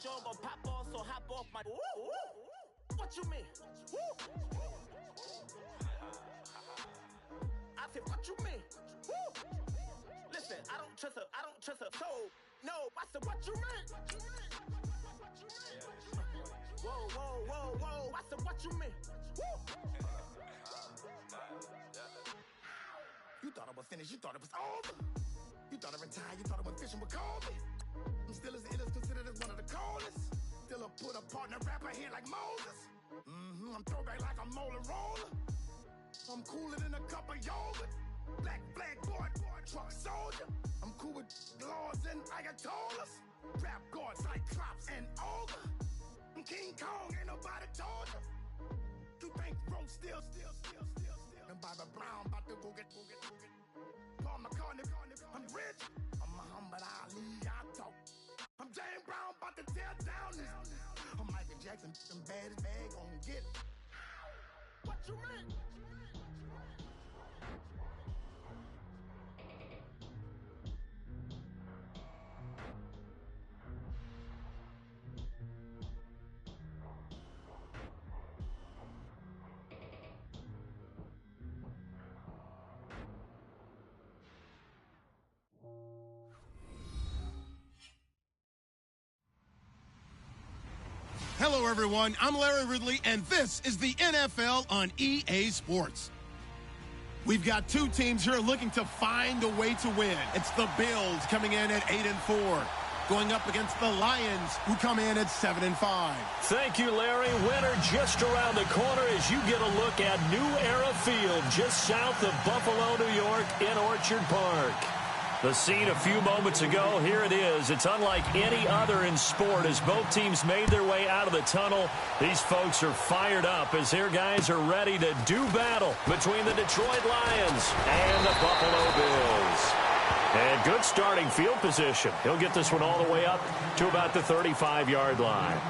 Joe gon' pop off, so hop off my. What you mean? I said, what you mean? Listen, I don't trust her. So, no, I said, what you mean? Whoa. I said, what you mean? You thought I was finished, you thought it was over. You thought I retired, you thought I went fishing with Kobe. I'm still as ill as considered as one of the coldest. Still a put a partner rapper here like Moses. I'm throwback like a molar roller. I'm cooler than a cup of yogurt. Black flag boy, truck soldier. I'm cool with laws and Ayatollahs. Rap gods like Klops and Olga. I'm King Kong, ain't nobody told you. You think Rome still. And Bobby Brown about to go get. Paul McCartney, I'm rich. I'm Muhammad Ali, I talk. I'm James Brown, about to tear down this. I'm Michael Jackson, them bad as bag gon' get. What you mean? Hello, everyone. I'm Larry Ridley, and this is the NFL on EA Sports. We've got two teams here looking to find a way to win. It's the Bills coming in at 8-4, going up against the Lions, who come in at 7-5. Thank you, Larry. Winter just around the corner as you get a look at New Era Field, just south of Buffalo, New York, in Orchard Park. The scene a few moments ago, here it is. It's unlike any other in sport as both teams made their way out of the tunnel. These folks are fired up as their guys are ready to do battle between the Detroit Lions and the Buffalo Bills. And good starting field position. He'll get this one all the way up to about the 35-yard line.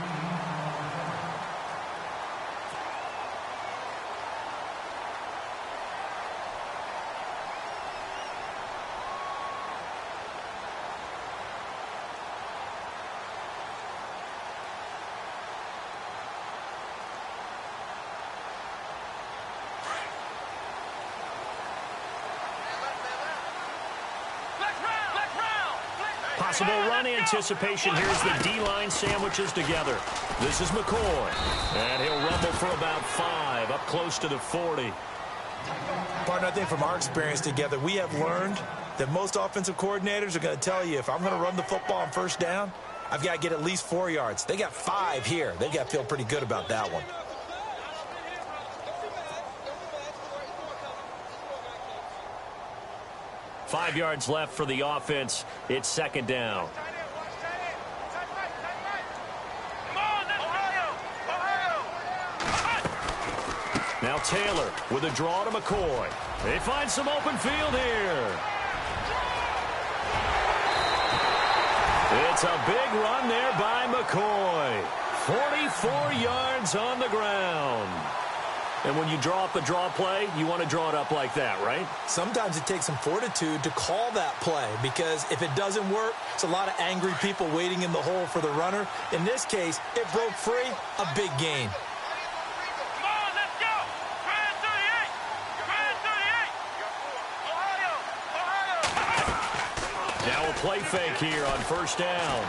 Possible run anticipation. Here's the D-line sandwiches together. This is McCoy. And he'll rumble for about 5, up close to the 40. Partner, I think from our experience together, we have learned that most offensive coordinators are going to tell you, if I'm going to run the football on first down, I've got to get at least 4 yards. They got 5 here. They've got to feel pretty good about that one. Five yards left for the offense. It's second down. Now Taylor with a draw to McCoy. They find some open field here. It's a big run there by McCoy. 44 yards on the ground. And when you draw up a draw play, you want to draw it up like that, right? Sometimes it takes some fortitude to call that play because if it doesn't work, it's a lot of angry people waiting in the hole for the runner. In this case, it broke free, a big gain. Come on, let's go! Try 38! Try 38! Ohio! Now a play fake here on first down.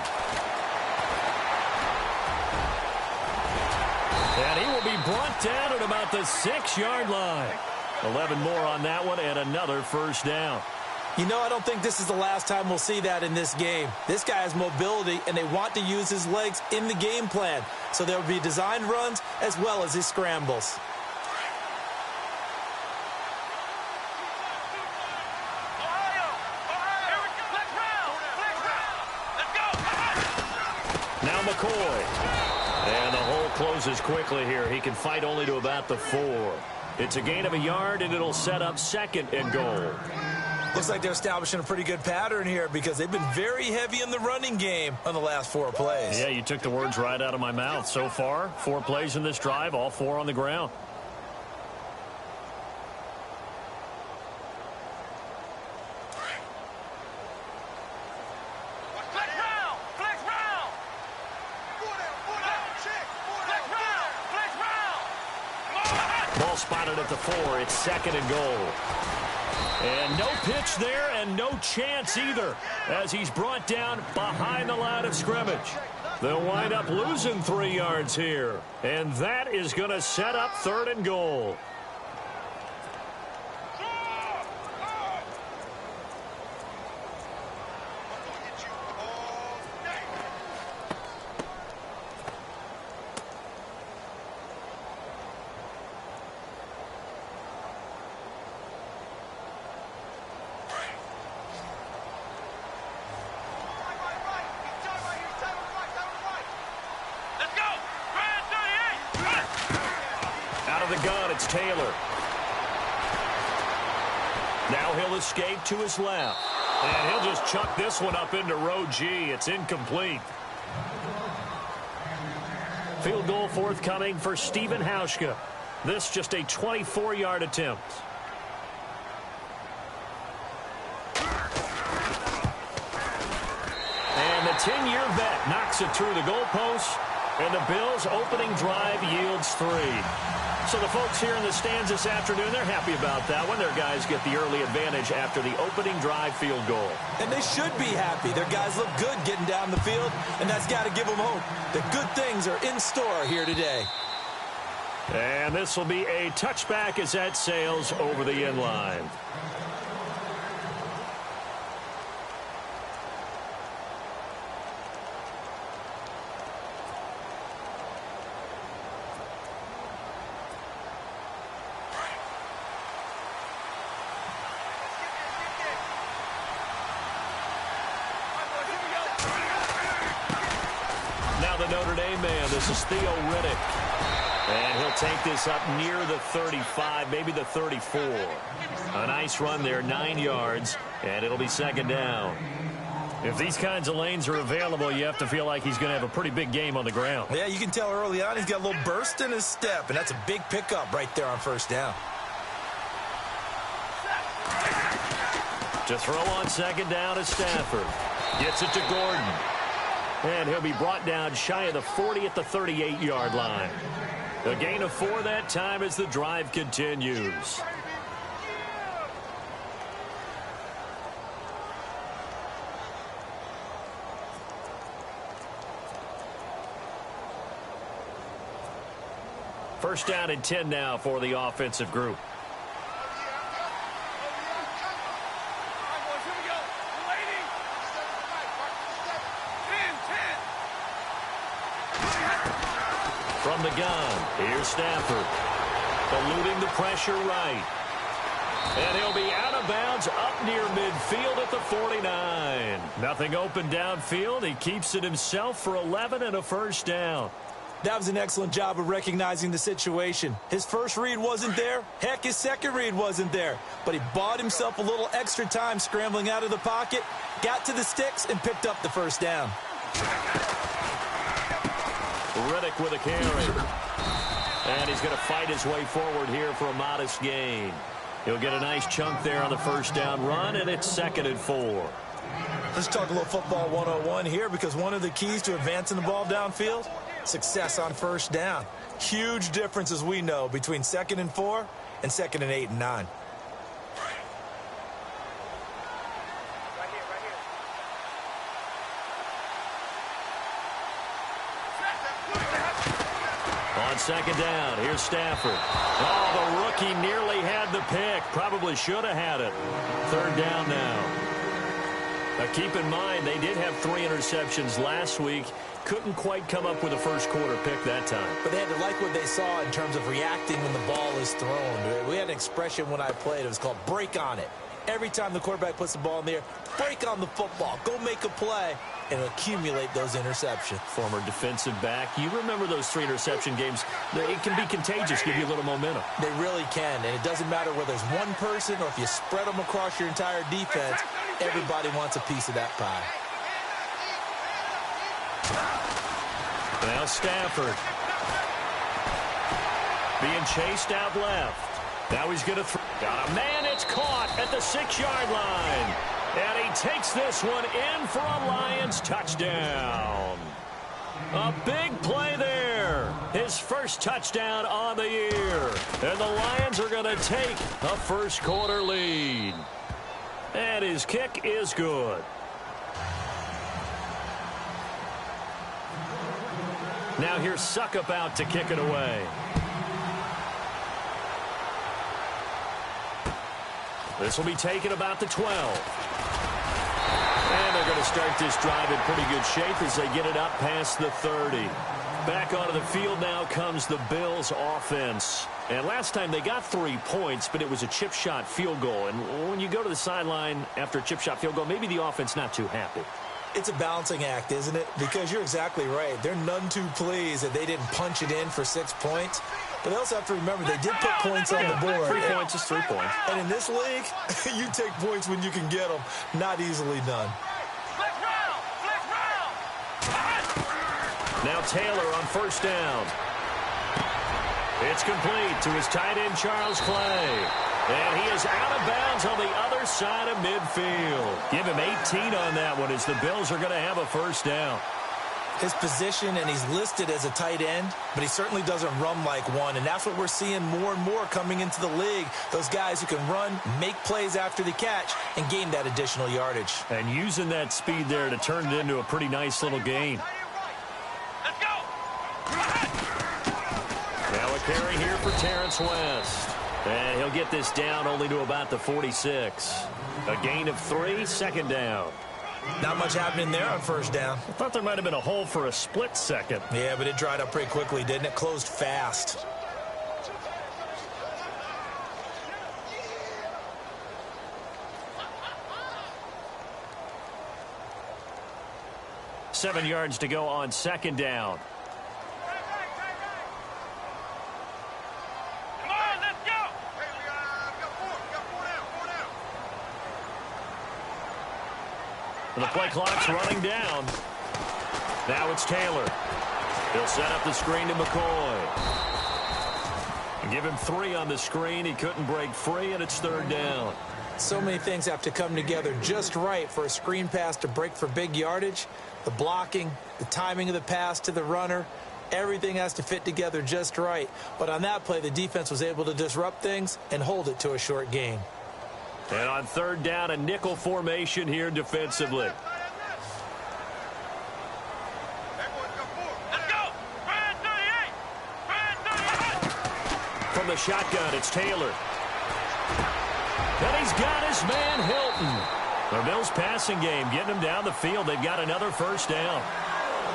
And he will be brought down at about the 6-yard line. 11 more on that one and another first down. You know, I don't think this is the last time we'll see that in this game. This guy has mobility, and they want to use his legs in the game plan. So there will be designed runs as well as his scrambles. Now McCoy. And the hole closes quickly here. He can fight only to about the 4. It's a gain of a yard, and it'll set up second and goal. Looks like they're establishing a pretty good pattern here because they've been very heavy in the running game on the last 4 plays. Yeah, you took the words right out of my mouth. So far, 4 plays in this drive, all 4 on the ground. spotted at the 4. It's 2nd and goal. And no pitch there and no chance either as he's brought down behind the line of scrimmage. They'll wind up losing 3 yards here. And that is going to set up 3rd and goal. It's Taylor. Now he'll escape to his left. And he'll just chuck this one up into row G. It's incomplete. Field goal forthcoming for Stephen Hauschka. This just a 24-yard attempt. And the 10-year vet knocks it through the goalpost. And the Bills' opening drive yields 3. So the folks here in the stands this afternoon, they're happy about that one. Their guys get the early advantage after the opening drive field goal. And they should be happy. Their guys look good getting down the field, and that's got to give them hope that good things are in store here today. And this will be a touchback as that sails over the end line. Notre Dame man, this is Theo Riddick. And he'll take this up near the 35, maybe the 34. A nice run there, 9 yards, and it'll be 2nd down. If these kinds of lanes are available, you have to feel like he's going to have a pretty big game on the ground. Yeah, you can tell early on he's got a little burst in his step, and that's a big pickup right there on 1st down. To throw on 2nd down is Stafford. Gets it to Gordon. And he'll be brought down shy of the 40 at the 38-yard line. A gain of 4 that time as the drive continues. First down and 10 now for the offensive group. From the gun, here's Stafford. Eluding the pressure right. And he'll be out of bounds up near midfield at the 49. Nothing open downfield. He keeps it himself for 11 and a 1st down. That was an excellent job of recognizing the situation. His first read wasn't there. Heck, his second read wasn't there. But he bought himself a little extra time scrambling out of the pocket, got to the sticks, and picked up the 1st down. Riddick with a carry. And he's going to fight his way forward here for a modest gain. He'll get a nice chunk there on the 1st down run, and it's 2nd and 4. Let's talk a little football 101 here, because one of the keys to advancing the ball downfield, success on 1st down. Huge difference, as we know, between 2nd and 4 and 2nd and 8 and 9. On 2nd down, here's Stafford. Oh, the rookie nearly had the pick. Probably should have had it. 3rd down now. Now keep in mind, they did have 3 interceptions last week. Couldn't quite come up with a first quarter pick that time. But they had to like what they saw in terms of reacting when the ball is thrown. We had an expression when I played. It was called break on it. Every time the quarterback puts the ball in the air, break on the football. Go make a play and accumulate those interceptions. Former defensive back. You remember those 3 interception games. It can be contagious, give you a little momentum. They really can, and it doesn't matter whether it's one person or if you spread them across your entire defense. Everybody wants a piece of that pie. Now Stafford. Being chased out left. Now he's going to throw. Got a man. It's caught at the 6-yard line. And he takes this one in for a Lions touchdown. A big play there. His first touchdown on the year. And the Lions are going to take a first quarter lead. And his kick is good. Now here's Suckup out to kick it away. This will be taken about the 12. And they're going to start this drive in pretty good shape as they get it up past the 30. Back onto the field now comes the Bills offense. And last time they got 3 points, but it was a chip shot field goal. And when you go to the sideline after a chip shot field goal, maybe the offense not too happy. It's a balancing act, isn't it? Because you're exactly right. They're none too pleased that they didn't punch it in for 6 points. But they also have to remember they did put points on the board. 3 points is 3 points. And in this league, you take points when you can get them. Not easily done. Now Taylor on first down. It's complete to his tight end, Charles Clay. And he is out of bounds on the other side of midfield. Give him 18 on that one as the Bills are going to have a first down. His position, and he's listed as a tight end, but he certainly doesn't run like one, and that's what we're seeing more and more coming into the league. Those guys who can run, make plays after the catch, and gain that additional yardage. And using that speed there to turn it into a pretty nice little gain. Let's go. Now a carry here for Terrence West. And he'll get this down only to about the 46. A gain of 3, second down. Not much happening there on first down. I thought there might have been a hole for a split second. Yeah, but it dried up pretty quickly, didn't it? Closed fast. Seven yards to go on second down. Come on, let's go. Hey, we got four down. And the play clock's running down. Now it's Taylor. He'll set up the screen to McCoy. And give him 3 on the screen. He couldn't break free, and it's third down. So many things have to come together just right for a screen pass to break for big yardage. The blocking, the timing of the pass to the runner, everything has to fit together just right. But on that play, the defense was able to disrupt things and hold it to a short gain. And on third down, a nickel formation here defensively. Let's go. Brand 38. Brand 38. From the shotgun, it's Taylor. And he's got his man Hilton. The Bills passing game getting him down the field. They've got another first down.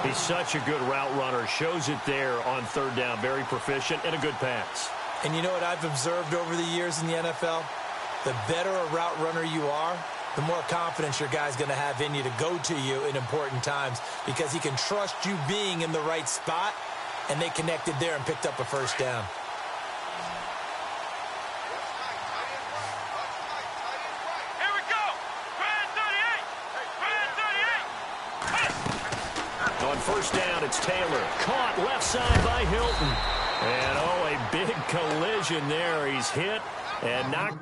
He's such a good route runner. Shows it there on third down. Very proficient and a good pass. And you know what I've observed over the years in the NFL? The better a route runner you are, the more confidence your guy's going to have in you to go to you in important times because he can trust you being in the right spot, and they connected there and picked up a first down. Here we go. Brand 38. Brand 38. On first down, it's Taylor. Caught left side by Hilton. And, oh, a big collision there. He's hit and knocked.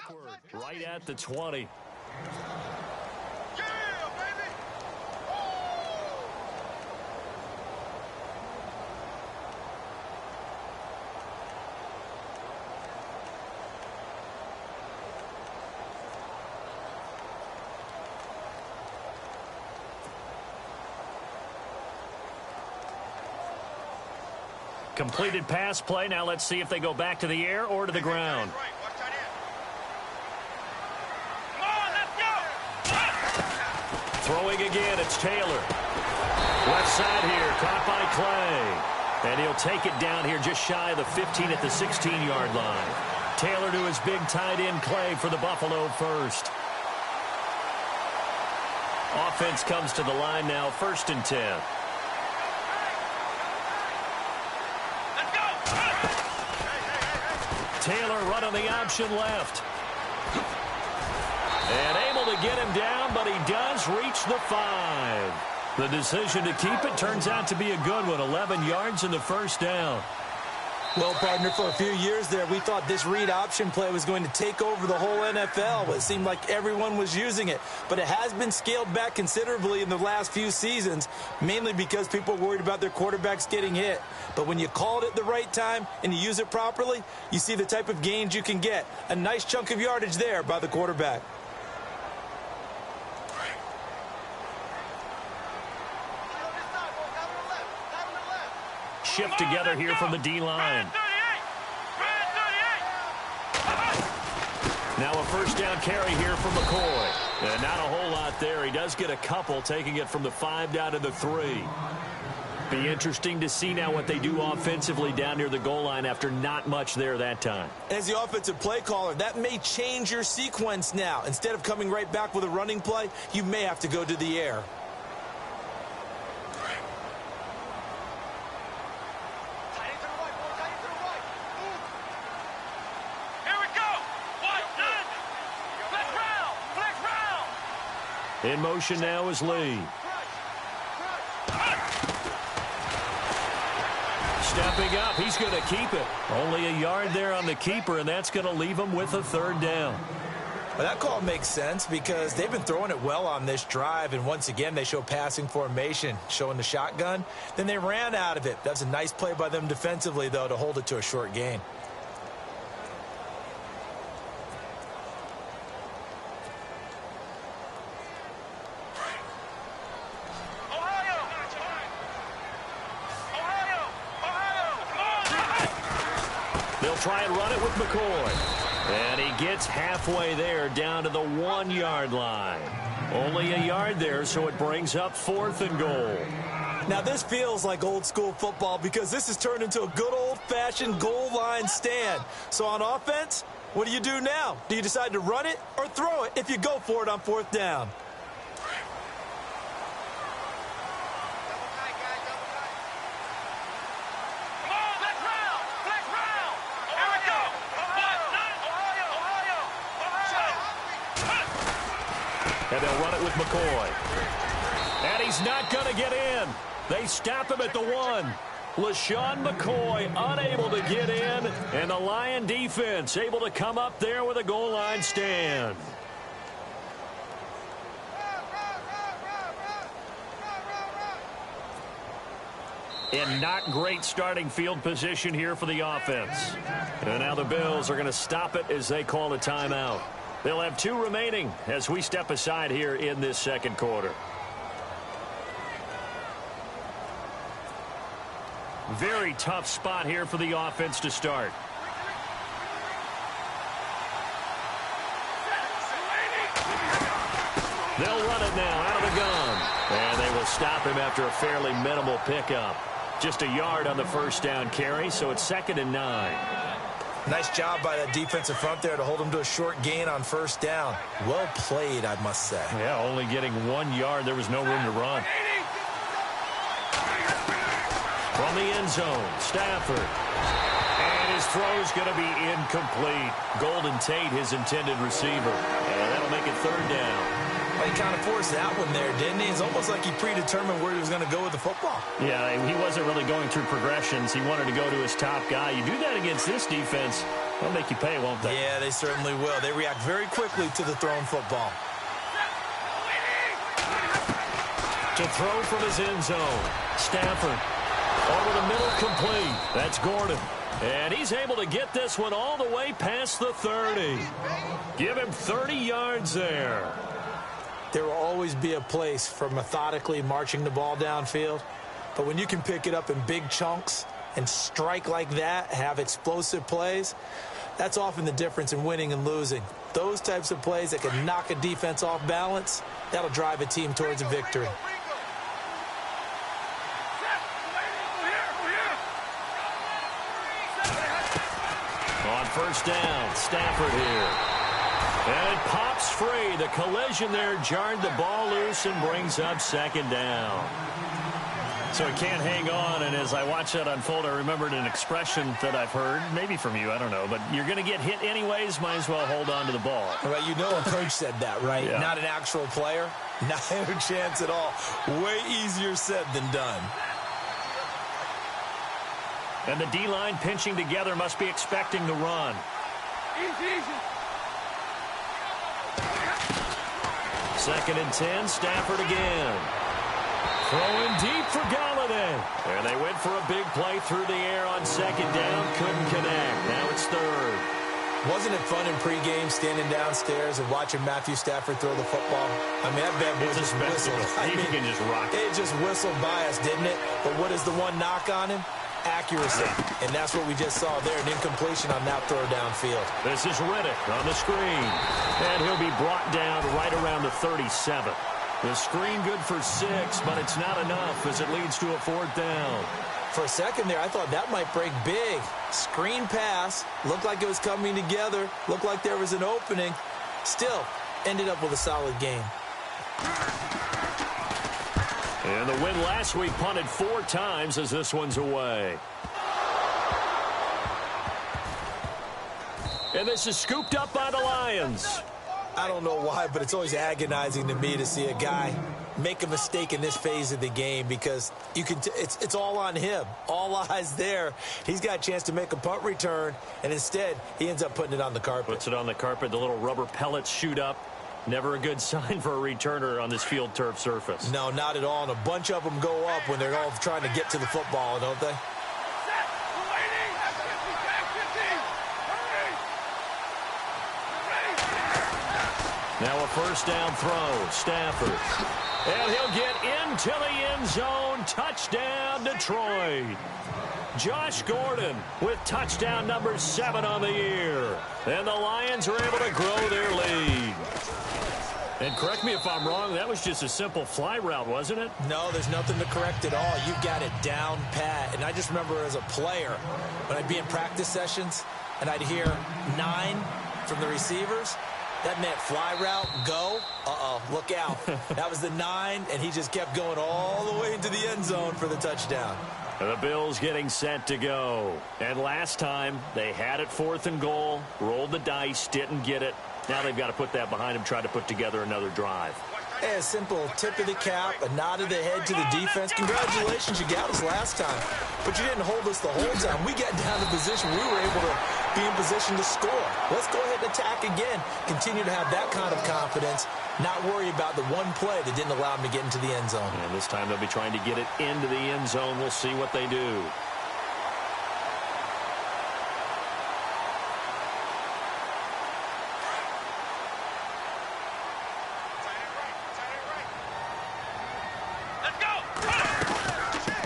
Backward, right at the 20. Yeah, baby. Completed pass play. Now let's see if they go back to the air or to the ground. Right, watch that in. Come on, let's go. Throwing again, it's Taylor. Left side here, caught by Clay. And he'll take it down here just shy of the 15 at the 16-yard line. Taylor to his big tight end, Clay, for the Buffalo first. Offense comes to the line now, 1st and 10. run on the option left. And able to get him down, but he does reach the 5. The decision to keep it turns out to be a good one. 11 yards in the first down. Well, partner, for a few years there, we thought this read option play was going to take over the whole NFL. It seemed like everyone was using it. But it has been scaled back considerably in the last few seasons, mainly because people are worried about their quarterbacks getting hit. But when you call it at the right time and you use it properly, you see the type of gains you can get. A nice chunk of yardage there by the quarterback. Shift together here from the D-line. Now a first down carry here from McCoy. And not a whole lot there. He does get a couple, taking it from the 5 down to the 3. Be interesting to see now what they do offensively down near the goal line after not much there that time. As the offensive play caller, that may change your sequence now. Instead of coming right back with a running play, you may have to go to the air. In motion now is Lee. Stepping up, he's going to keep it. Only a yard there on the keeper, and that's going to leave him with a 3rd down. Well, that call makes sense because they've been throwing it well on this drive, and once again they show passing formation, showing the shotgun. Then they ran out of it. That's a nice play by them defensively, though, to hold it to a short gain. Try and run it with McCoy. And he gets halfway there down to the 1-yard line. Only a yard there, so it brings up 4th and goal. Now this feels like old school football because this has turned into a good old-fashioned goal line stand. So on offense, what do you do now? Do you decide to run it or throw it if you go for it on 4th down? And they'll run it with McCoy. And he's not going to get in. They stop him at the 1. LaShawn McCoy unable to get in. And the Lion defense able to come up there with a goal line stand. In not great starting field position here for the offense. And now the Bills are going to stop it as they call a timeout. They'll have 2 remaining as we step aside here in this second quarter. Very tough spot here for the offense to start. They'll run it now out of the gun. And they will stop him after a fairly minimal pickup. Just a yard on the first down carry, so it's 2nd and 9. Nice job by that defensive front there to hold him to a short gain on 1st down. Well played, I must say. Yeah, only getting 1 yard. There was no room to run. From the end zone, Stafford. And his throw's going to be incomplete. Golden Tate, his intended receiver. And that'll make it 3rd down. Well, he kind of forced that one there, didn't he? It's almost like he predetermined where he was going to go with the football. Yeah, he wasn't really going through progressions. He wanted to go to his top guy. You do that against this defense, they'll make you pay, won't they? Yeah, they certainly will. They react very quickly to the thrown football. To throw from his end zone. Stafford over the middle, complete. That's Gordon. And he's able to get this one all the way past the 30. Give him 30 yards there. There will always be a place for methodically marching the ball downfield. But when you can pick it up in big chunks and strike like that, have explosive plays, that's often the difference in winning and losing. Those types of plays that can knock a defense off balance, that'll drive a team towards a victory. On 1st down, Stafford here. And it pops free. The collision there jarred the ball loose and brings up 2nd down. So it can't hang on, and as I watch that unfold, I remembered an expression that I've heard, maybe from you, I don't know, but you're going to get hit anyways, might as well hold on to the ball. Well, you know a coach said that, right? Yeah. Not an actual player. Not a chance at all. Way easier said than done. And the D-line pinching together must be expecting the run. Easy. 2nd and 10, Stafford again. Throwing deep for Galladay. And they went for a big play through the air on 2nd down. Couldn't connect. Now it's 3rd. Wasn't it fun in pregame standing downstairs and watching Matthew Stafford throw the football? I mean, that bad boy just whistled. He can just rock it. It just whistled by us, didn't it? But what is the one knock on him? Accuracy. And that's what we just saw there, an incompletion on that throw downfield. This is Riddick on the screen. And he'll be brought down right around the 37. The screen good for 6, but it's not enough as it leads to a 4th down. For a second there, I thought that might break big. Screen pass. Looked like it was coming together. Looked like there was an opening. Still, ended up with a solid game. And the win last week punted 4 times as this one's away. And this is scooped up by the Lions. I don't know why, but it's always agonizing to me to see a guy make a mistake in this phase of the game because you can it's all on him. All eyes there. He's got a chance to make a punt return, and instead he ends up putting it on the carpet. Puts it on the carpet. The little rubber pellets shoot up. Never a good sign for a returner on this field turf surface. No, not at all. And a bunch of them go up when they're all trying to get to the football, don't they? Now a 1st down throw. Stafford. And he'll get into the end zone. Touchdown, Detroit. Josh Gordon with touchdown number 7 on the year. And the Lions are able to grow their lead. And correct me if I'm wrong, that was just a simple fly route, wasn't it? No, there's nothing to correct at all. You've got it down pat. And I just remember as a player, when I'd be in practice sessions, and I'd hear 9 from the receivers, that meant fly route, go. Look out. That was the 9, and he just kept going all the way into the end zone for the touchdown. The Bills getting set to go. And last time, they had it 4th and goal, rolled the dice, didn't get it. Now they've got to put that behind them, try to put together another drive. Hey, a simple tip of the cap, a nod of the head to the defense. Congratulations, you got us last time. But you didn't hold us the whole time. We got down to position. We were able to be in position to score. Let's go ahead and attack again. Continue to have that kind of confidence. Not worry about the one play that didn't allow them to get into the end zone. And this time they'll be trying to get it into the end zone. We'll see what they do.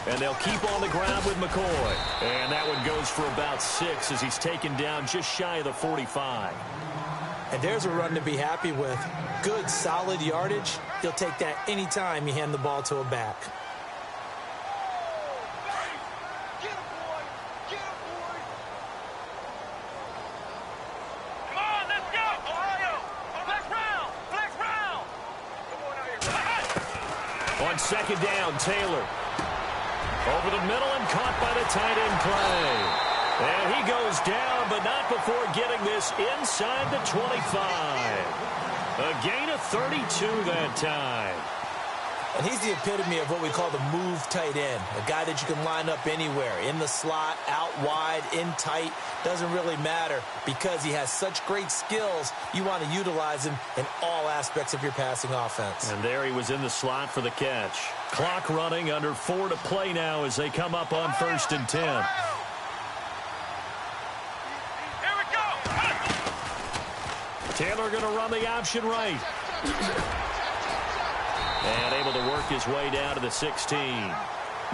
And they'll keep on the ground with McCoy. And that one goes for about 6 as he's taken down just shy of the 45. And there's a run to be happy with. Good, solid yardage. He'll take that anytime you hand the ball to a back. Come on, let's go! Ohio! Flex round! On 2nd down, Taylor. Over the middle and caught by the tight end play. And he goes down, but not before getting this inside the 25. A gain of 32 that time. And he's the epitome of what we call the move tight end. A guy that you can line up anywhere. In the slot, out wide, in tight. Doesn't really matter because he has such great skills. You want to utilize him in all aspects of your passing offense. And there he was in the slot for the catch. Clock running, under 4 to play now as they come up on 1st and 10. Here we go! Taylor going to run the option right. And able to work his way down to the 16.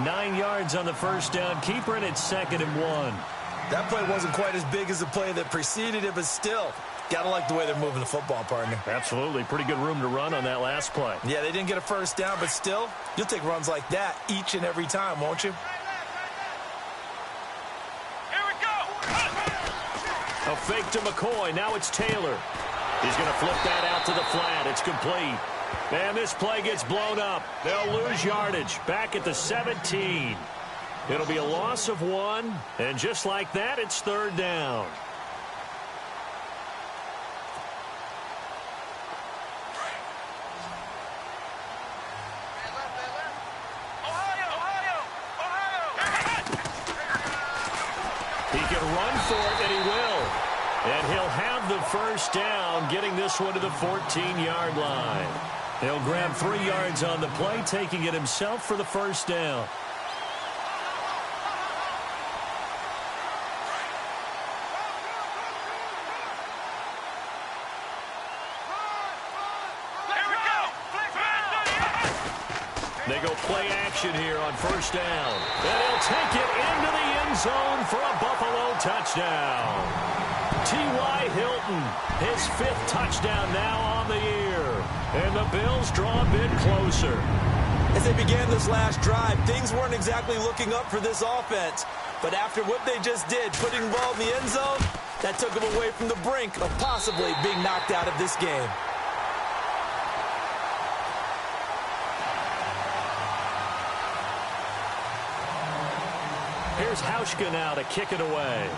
9 yards on the 1st down. Keeper in its 2nd and 1. That play wasn't quite as big as the play that preceded it, but still, got to like the way they're moving the football, partner. Absolutely. Pretty good room to run on that last play. Yeah, they didn't get a 1st down, but still, you'll take runs like that each and every time, won't you? Here we go! A fake to McCoy. Now it's Taylor. He's going to flip that out to the flat. It's complete. And this play gets blown up. They'll lose yardage back at the 17. It'll be a loss of 1, and just like that, it's 3rd down. He can run for it, and he will. And he'll have the first down, getting this one to the 14-yard line. He'll grab 3 yards on the play, taking it himself for the first down. They go play action here on first down. And he'll take it into the end zone for a Buffalo touchdown. T.Y. Hilton, his 5th touchdown now on the year. And the Bills draw a bit closer. As they began this last drive, things weren't exactly looking up for this offense. But after what they just did, putting the ball in the end zone, that took them away from the brink of possibly being knocked out of this game. Here's Hauschka now to kick it away.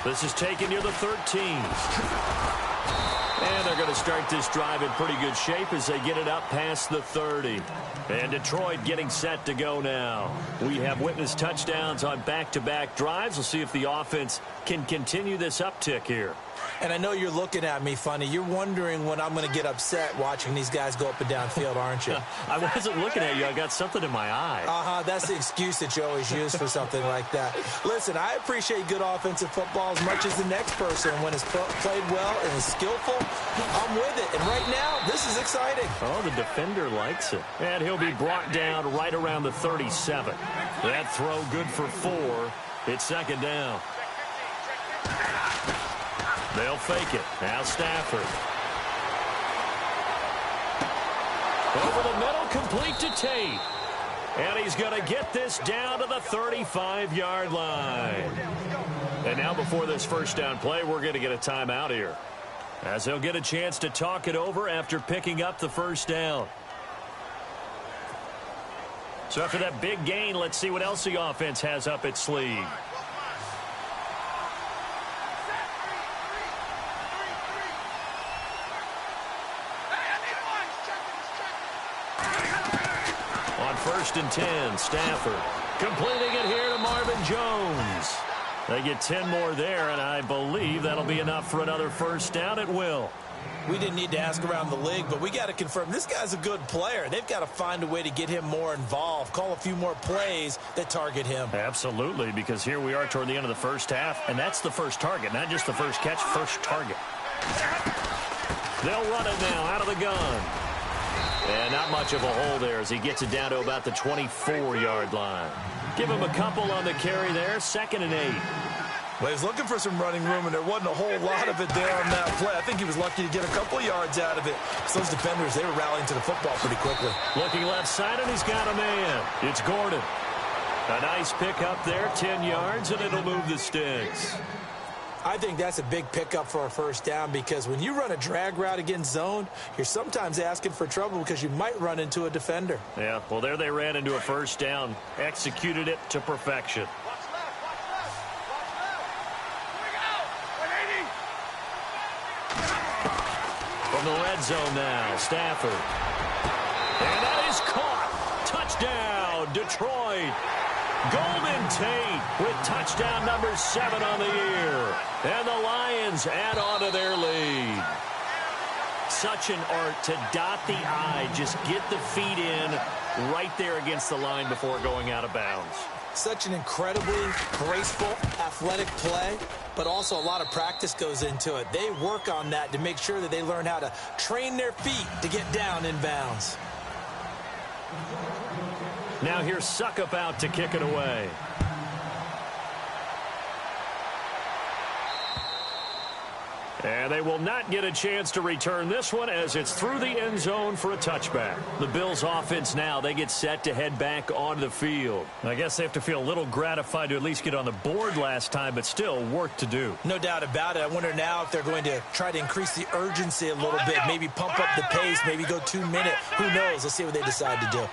This is taken near the 13. And they're going to start this drive in pretty good shape as they get it up past the 30. And Detroit getting set to go now. We have witnessed touchdowns on back-to-back drives. We'll see if the offense can continue this uptick here. And I know you're looking at me funny. You're wondering when I'm going to get upset watching these guys go up and down field, aren't you? I wasn't looking at you. I got something in my eye. That's the excuse that you always use for something like that. Listen, I appreciate good offensive football as much as the next person. When it's played well and is skillful, I'm with it. And right now, this is exciting. Oh, the defender likes it. And he'll be brought down right around the 37. That throw good for 4. It's 2nd down. They'll fake it. Now Stafford. Over the middle, complete to Tate. And he's going to get this down to the 35-yard line. And now before this first down play, we're going to get a timeout here, as they'll get a chance to talk it over after picking up the first down. So after that big gain, let's see what else the offense has up its sleeve. On 1st and 10, Stafford completing it here to Marvin Jones. They get 10 more there, and I believe that'll be enough for another first down. It will. We didn't need to ask around the league, but we got to confirm this guy's a good player. They've got to find a way to get him more involved, call a few more plays that target him. Absolutely, because here we are toward the end of the first half, and that's the first target, not just the first catch, first target. They'll run it now out of the gun. And not much of a hole there as he gets it down to about the 24-yard line. Give him a couple on the carry there, 2nd and 8. Well, he was looking for some running room, and there wasn't a whole lot of it there on that play. I think he was lucky to get a couple yards out of it. So those defenders, they were rallying to the football pretty quickly. Looking left side, and he's got a man. It's Gordon. A nice pick up there, 10 yards, and it'll move the sticks. I think that's a big pickup for a first down, because when you run a drag route against zone, you're sometimes asking for trouble because you might run into a defender. Yeah, well, there they ran into a first down, executed it to perfection. From the red zone now, Stafford. And that is caught. Touchdown, Detroit. Golden Tate with touchdown number 7 on the year. And the Lions add on to their lead. Such an art to dot the I, just get the feet in right there against the line before going out of bounds. Such an incredibly graceful, athletic play, but also a lot of practice goes into it. They work on that to make sure that they learn how to train their feet to get down in bounds. Now here's Suckup out to kick it away. And they will not get a chance to return this one as it's through the end zone for a touchback. The Bills offense now, they get set to head back onto the field. I guess they have to feel a little gratified to at least get on the board last time, but still work to do. No doubt about it. I wonder now if they're going to try to increase the urgency a little bit, maybe pump up the pace, maybe go 2 minute. Who knows? Let's see what they decide to do.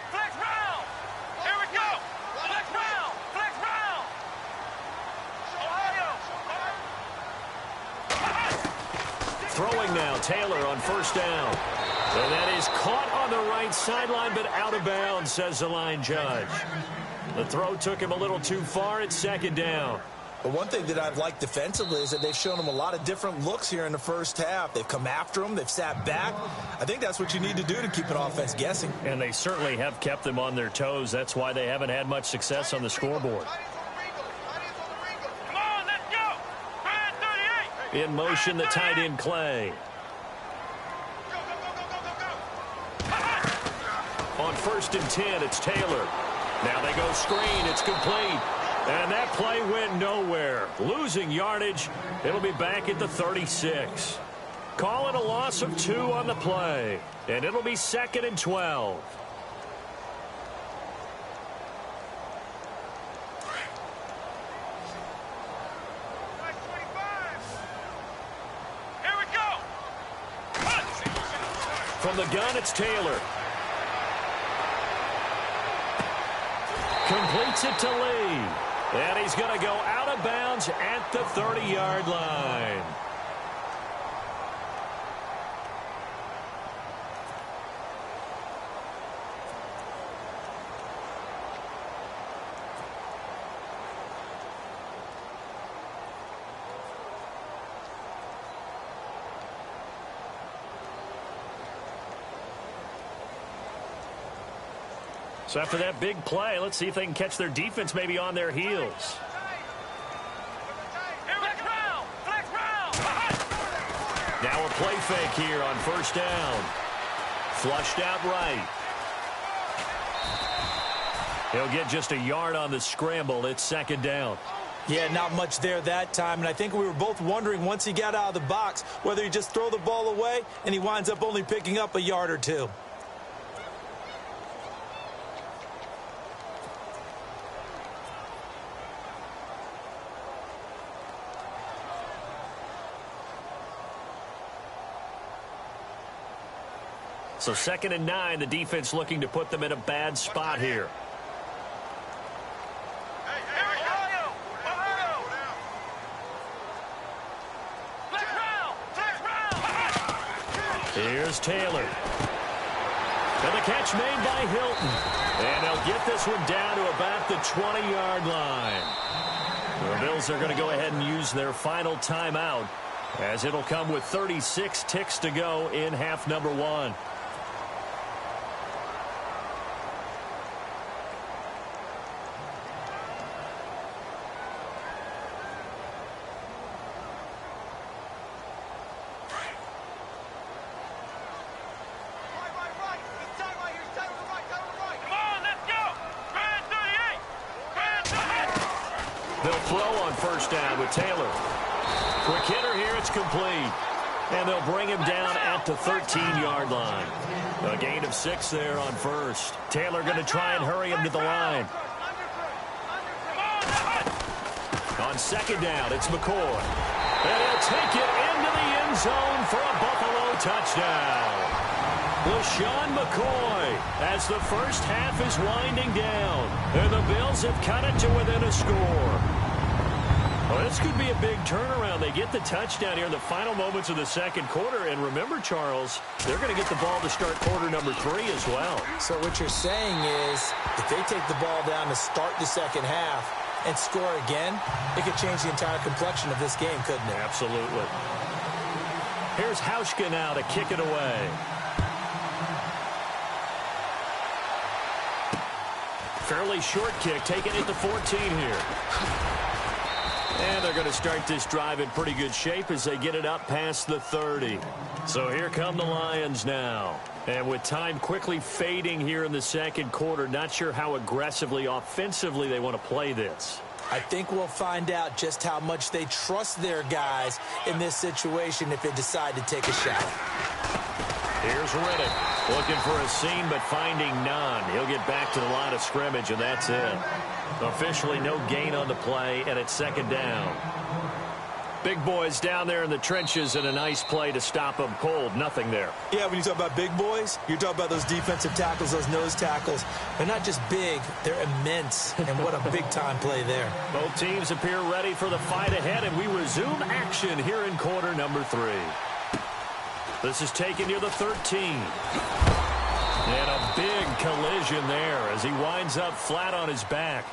Throwing now, Taylor on first down. And that is caught on the right sideline, but out of bounds, says the line judge. The throw took him a little too far. It's second down. But one thing that I've liked defensively is that they've shown him a lot of different looks here in the first half. They've come after him. They've sat back. I think that's what you need to do to keep an offense guessing. And they certainly have kept them on their toes. That's why they haven't had much success on the scoreboard. In motion, the tight end, Clay. On first and 10, it's Taylor. Now they go screen. It's complete. And that play went nowhere. Losing yardage. It'll be back at the 36. Call it a loss of 2 on the play. And it'll be second and 12. From the gun, it's Taylor. Completes it to Lee. And he's going to go out of bounds at the 30-yard line. So after that big play, let's see if they can catch their defense maybe on their heels. Now a play fake here on first down. Flushed out right. He'll get just a yard on the scramble. It's second down. Yeah, not much there that time, and I think we were both wondering once he got out of the box whether he just throw the ball away and he winds up only picking up a yard or 2. So second and 9, the defense looking to put them in a bad spot here. Here's Taylor. And the catch made by Hilton. And they'll get this one down to about the 20-yard line. The Bills are going to go ahead and use their final timeout, as it'll come with 36 ticks to go in half number 1. Taylor. Quick hitter here, it's complete. And they'll bring him down at the 13-yard line. A gain of 6 there on first. Taylor going to try and hurry him to the line. On second down, it's McCoy. And he'll take it into the end zone for a Buffalo touchdown. LaShawn McCoy, as the first half is winding down. And the Bills have cut it to within a score. Well, this could be a big turnaround. They get the touchdown here in the final moments of the second quarter. And remember, Charles, they're going to get the ball to start quarter number 3 as well. So what you're saying is if they take the ball down to start the second half and score again, it could change the entire complexion of this game, couldn't it? Absolutely. Here's Hauschka now to kick it away. Fairly short kick, taking it to 14 here. And they're going to start this drive in pretty good shape as they get it up past the 30. So here come the Lions now. And with time quickly fading here in the second quarter, not sure how aggressively, offensively they want to play this. I think we'll find out just how much they trust their guys in this situation if they decide to take a shot. Here's Riddick looking for a seam but finding none. He'll get back to the line of scrimmage, and that's it. Officially no gain on the play, and it's second down. Big boys down there in the trenches, and a nice play to stop them cold. Nothing there. Yeah, when you talk about big boys, you're talking about those defensive tackles, those nose tackles. They're not just big, they're immense, and what a big-time play there. Both teams appear ready for the fight ahead, and we resume action here in quarter number 3. This is taken near the 13. And a big collision there as he winds up flat on his back.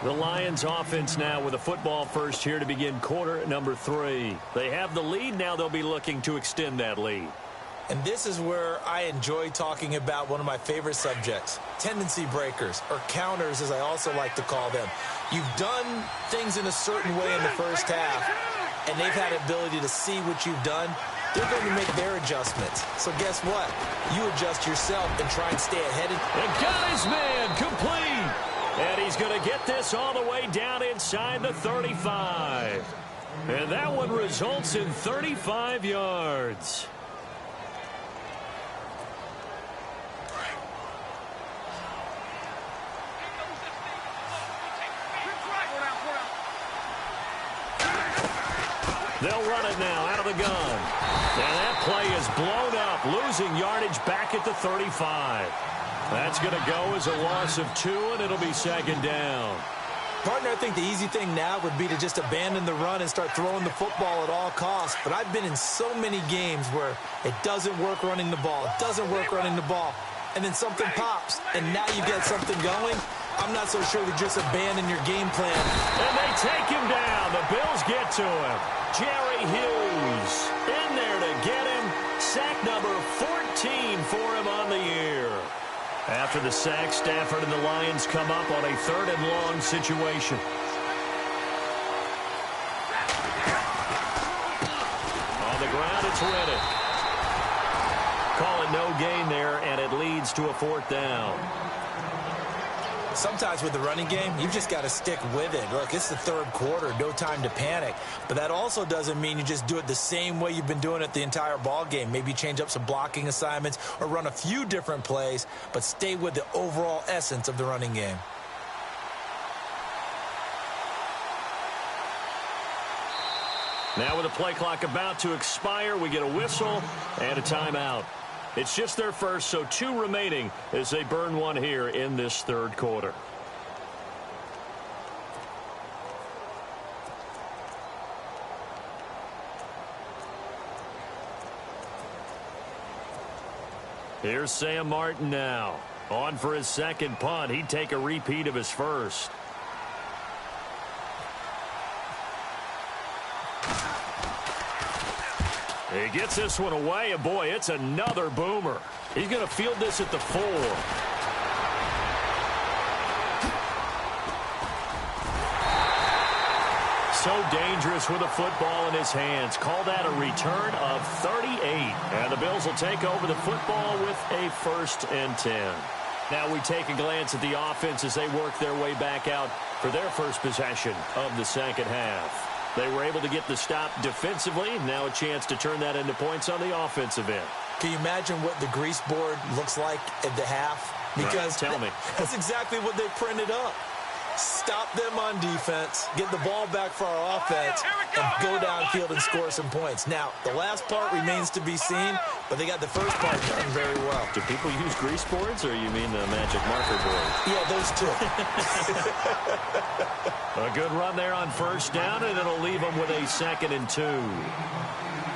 The Lions offense now with a football first here to begin quarter number 3. They have the lead. Now they'll be looking to extend that lead. And this is where I enjoy talking about one of my favorite subjects, tendency breakers, or counters as I also like to call them. You've done things in a certain way in the first half, and they've had the ability to see what you've done. They're going to make their adjustments. So guess what? You adjust yourself and try and stay ahead. And got his man complete. And he's going to get this all the way down inside the 35. And that one results in 35 yards. They'll run it now out of the gun. And that play is blown up, losing yardage back at the 35. That's going to go as a loss of 2, and it'll be second down. Partner, I think the easy thing now would be to just abandon the run and start throwing the football at all costs. But I've been in so many games where it doesn't work running the ball. It doesn't work running the ball. And then something pops, and now you get something going. I'm not so sure to just abandon your game plan. And they take him down. The Bills get to him. Jerry Hughes in there to get him. Sack number 14 for him on the year. After the sack, Stafford and the Lions come up on a 3rd and long situation. On the ground, it's Riddick. Calling no gain there, and it leads to a 4th down. Sometimes with the running game, you've just got to stick with it. Look, it's the 3rd quarter, no time to panic. But that also doesn't mean you just do it the same way you've been doing it the entire ball game. Maybe change up some blocking assignments or run a few different plays, but stay with the overall essence of the running game. Now with the play clock about to expire, we get a whistle and a timeout. It's just their first, so 2 remaining as they burn one here in this 3rd quarter. Here's Sam Martin now. On for his 2nd punt. He'd take a repeat of his first. He gets this one away, and boy, it's another boomer. He's going to field this at the 4. So dangerous with a football in his hands. Call that a return of 38. And the Bills will take over the football with a 1st and 10. Now we take a glance at the offense as they work their way back out for their first possession of the second half. They were able to get the stop defensively. Now a chance to turn that into points on the offensive end. Can you imagine what the grease board looks like at the half? Because tell me. That's exactly what they printed up. Stop them on defense, get the ball back for our offense, and go downfield and score some points. Now, the last part remains to be seen, but they got the first part done very well. Do people use grease boards, or you mean the magic marker board? Yeah, those two. A good run there on 1st down, and it'll leave them with a 2nd and 2.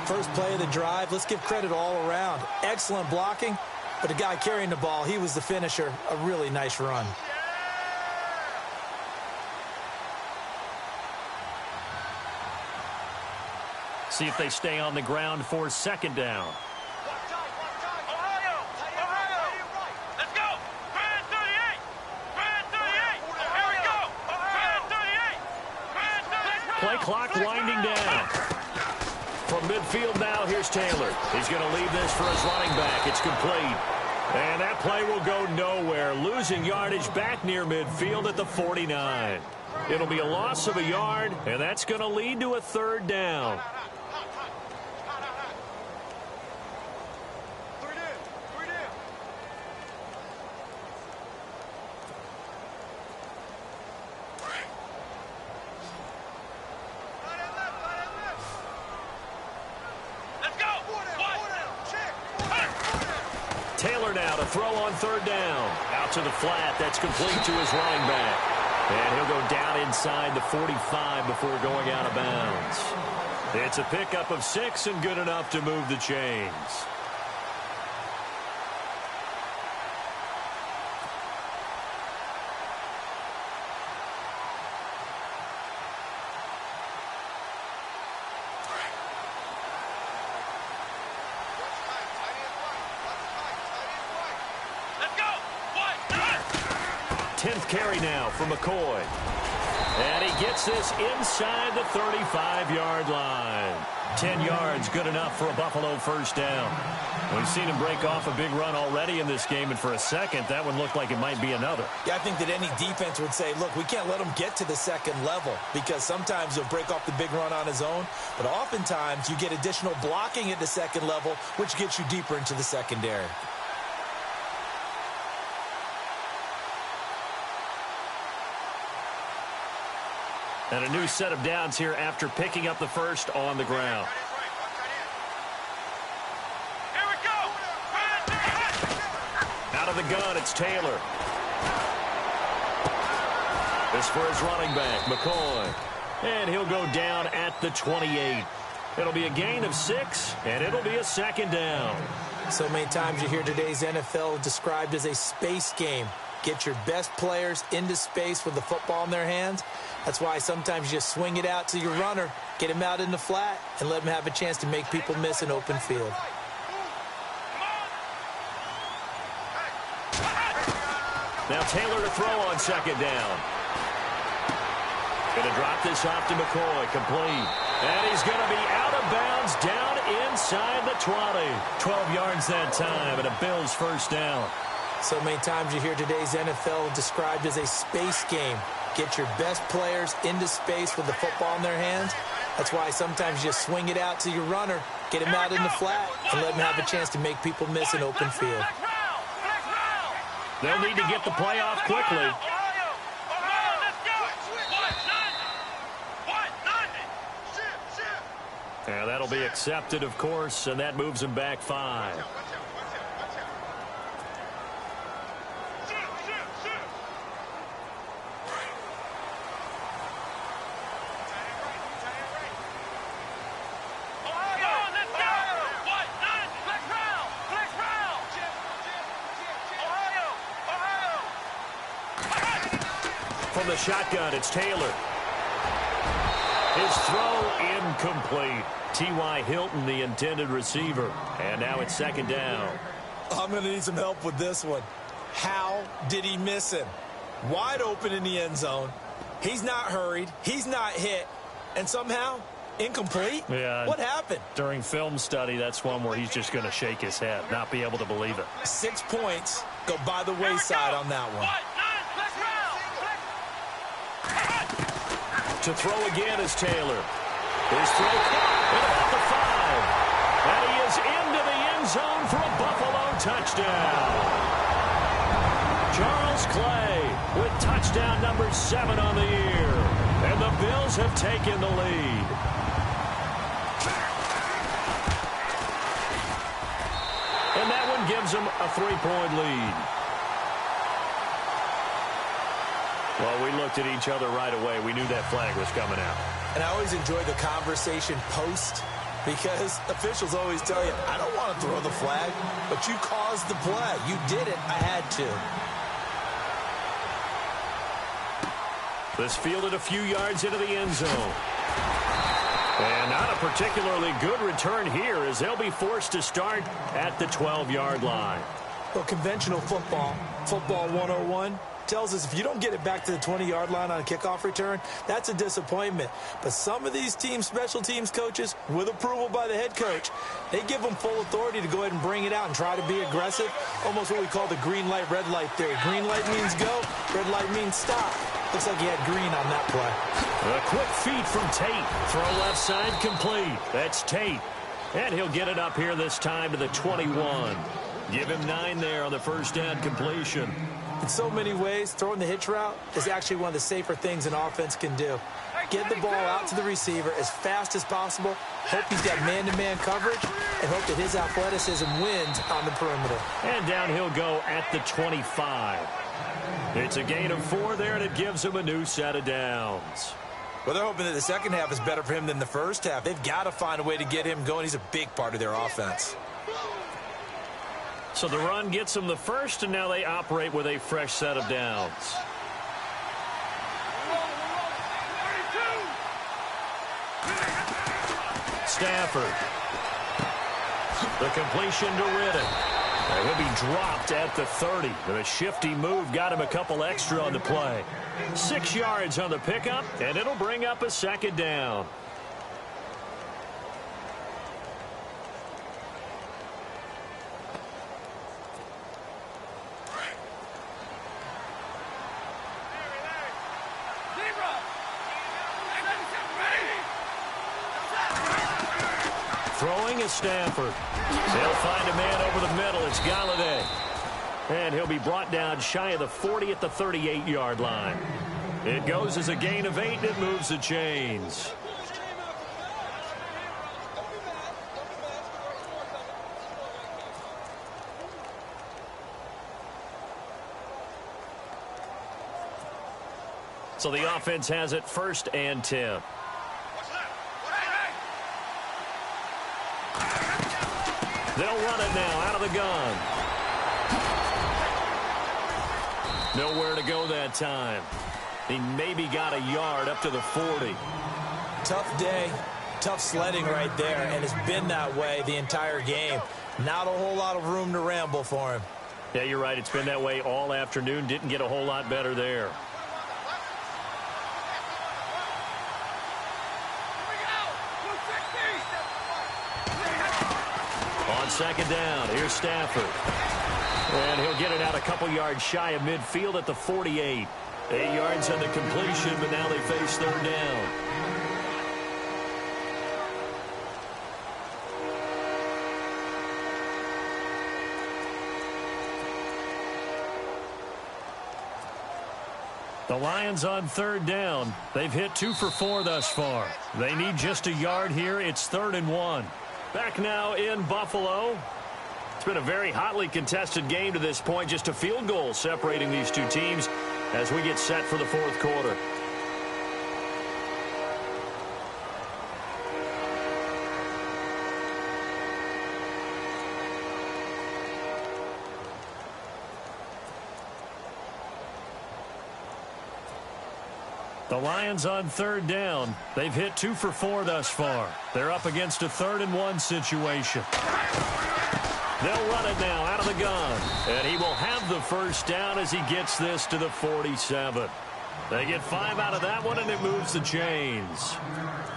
First play of the drive. Let's give credit all around. Excellent blocking, but the guy carrying the ball, he was the finisher. A really nice run. See if they stay on the ground for 2nd down. Ohio! Let's go! Grand 38! Grand 38! Here we go! Grand 38! Grand 38! Play clock winding down. From midfield now, here's Taylor. He's going to leave this for his running back. It's complete. And that play will go nowhere. Losing yardage back near midfield at the 49. It'll be a loss of a yard, and that's going to lead to a third down. Taylor now to throw on third down. Out to the flat. That's complete to his running back. And he'll go down inside the 45 before going out of bounds. It's a pickup of 6 and good enough to move the chains. Carry now for McCoy. And he gets this inside the 35-yard line. 10 yards, good enough for a Buffalo first down. We've seen him break off a big run already in this game, and for a second, that one looked like it might be another. Yeah, I think that any defense would say, look, we can't let him get to the second level, because sometimes he'll break off the big run on his own, but oftentimes you get additional blocking at the second level, which gets you deeper into the secondary. And a new set of downs here after picking up the first on the ground. Here we go. Out of the gun, it's Taylor. This for his running back, McCoy. And he'll go down at the 28. It'll be a gain of 6, and it'll be a second down. So many times you hear today's NFL described as a space game. Get your best players into space with the football in their hands. That's why sometimes you just swing it out to your runner, get him out in the flat, and let him have a chance to make people miss an open field. Now Taylor to throw on second down. Going to drop this off to McCoy, complete. And he's going to be out of bounds down inside the 20. 12 yards that time, and a Bills first down. So many times you hear today's NFL described as a space game. Get your best players into space with the football in their hands. That's why sometimes you just swing it out to your runner, get him out in the flat, and let him have a chance to make people miss an open field. They'll need to get the play off quickly. Yeah, that'll be accepted, of course, and that moves him back 5. From the shotgun, it's Taylor. His throw incomplete. T.Y. Hilton, the intended receiver. And now it's second down. I'm going to need some help with this one. How did he miss him? Wide open in the end zone. He's not hurried. He's not hit. And somehow, incomplete? Yeah. What happened? During film study, that's one where he's just going to shake his head, not be able to believe it. 6 points go by the wayside on that one. To throw again is Taylor. His throw caught at the 5. And he is into the end zone for a Buffalo touchdown. Charles Clay with touchdown number 7 on the year. And the Bills have taken the lead. And that one gives them a 3-point lead. Well, we looked at each other right away. We knew that flag was coming out. And I always enjoy the conversation post, because officials always tell you, I don't want to throw the flag, but you caused the play. You did it. I had to. This fielded a few yards into the end zone. And not a particularly good return here, as they'll be forced to start at the 12-yard line. Well, conventional football 101, tells us if you don't get it back to the 20-yard line on a kickoff return, that's a disappointment. But some of these teams, special teams coaches, with approval by the head coach, they give them full authority to go ahead and bring it out and try to be aggressive, almost what we call the green light, red light theory. Green light means go, red light means stop. Looks like he had green on that play. A quick feed from Tate. Throw left side complete. That's Tate. And he'll get it up here this time to the 21. Give him 9 there on the first down completion. In so many ways, throwing the hitch route is actually one of the safer things an offense can do. Get the ball out to the receiver as fast as possible, hope he's got man-to-man coverage, and hope that his athleticism wins on the perimeter. And down he'll go at the 25. It's a gain of 4 there, and it gives him a new set of downs. Well, they're hoping that the second half is better for him than the first half. They've got to find a way to get him going. He's a big part of their offense. So the run gets them the first, and now they operate with a fresh set of downs. Stafford. The completion to Riddick. He'll be dropped at the 30. But a shifty move got him a couple extra on the play. 6 yards on the pickup, and it'll bring up a second down. Throwing is Stafford. They'll find a man over the middle. It's Galladay. And he'll be brought down shy of the 40 at the 38-yard line. It goes as a gain of 8, and it moves the chains. So the offense has it 1st and 10. They'll run it now out of the gun. Nowhere to go that time. He maybe got a yard up to the 40. Tough day, tough sledding right there, and it's been that way the entire game. Not a whole lot of room to ramble for him. Yeah, you're right. It's been that way all afternoon. Didn't get a whole lot better there. On second down, here's Stafford. And he'll get it out a couple yards shy of midfield at the 48. 8 yards on the completion, but now they face 3rd down. The Lions on 3rd down. They've hit 2 for 4 thus far. They need just a yard here. It's 3rd and 1. Back now in Buffalo. It's been a very hotly contested game to this point. Just a field goal separating these two teams as we get set for the 4th quarter. The Lions on 3rd down. They've hit 2 for 4 thus far. They're up against a 3rd and 1 situation. They'll run it now out of the gun. And he will have the first down as he gets this to the 47. They get 5 out of that one, and it moves the chains.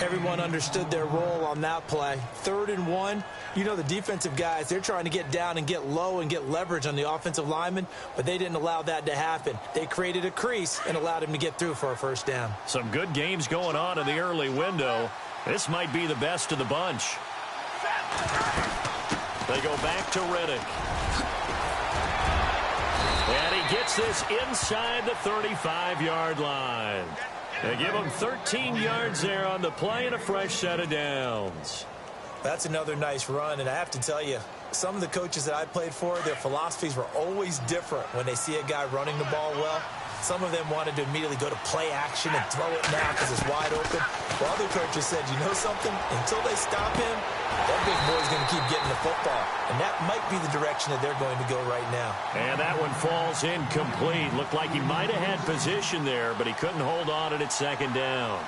Everyone understood their role on that play. 3rd and 1. You know the defensive guys, they're trying to get down and get low and get leverage on the offensive lineman, but they didn't allow that to happen. They created a crease and allowed him to get through for a first down. Some good games going on in the early window. This might be the best of the bunch. They go back to Riddick. And he gets this inside the 35-yard line. They give him 13 yards there on the play and a fresh set of downs. That's another nice run, and I have to tell you, some of the coaches that I played for, their philosophies were always different when they see a guy running the ball well. Some of them wanted to immediately go to play action and throw it now because it's wide open. While other coaches said, you know something? Until they stop him, that big boy's going to keep getting the football. And that might be the direction that they're going to go right now. And that one falls incomplete. Looked like he might have had position there, but he couldn't hold on at 2nd down.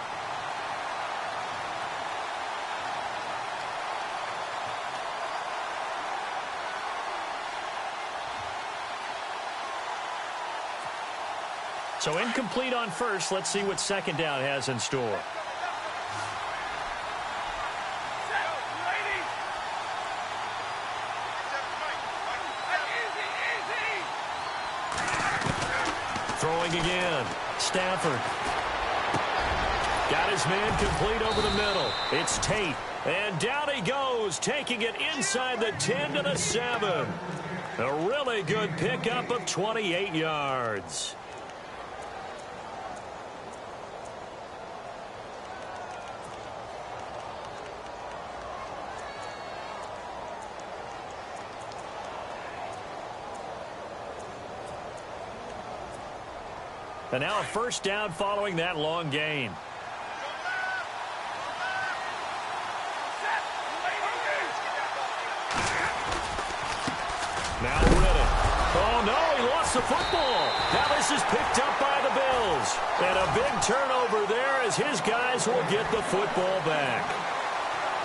So incomplete on first. Let's see what 2nd down has in store. Throwing again. Stafford. Got his man complete over the middle. It's Tate. And down he goes, taking it inside the 10 to the 7. A really good pickup of 28 yards. And now a first down following that long gain. Now Riddick. Oh, no, he lost the football. Now this is picked up by the Bills. And a big turnover there as his guys will get the football back.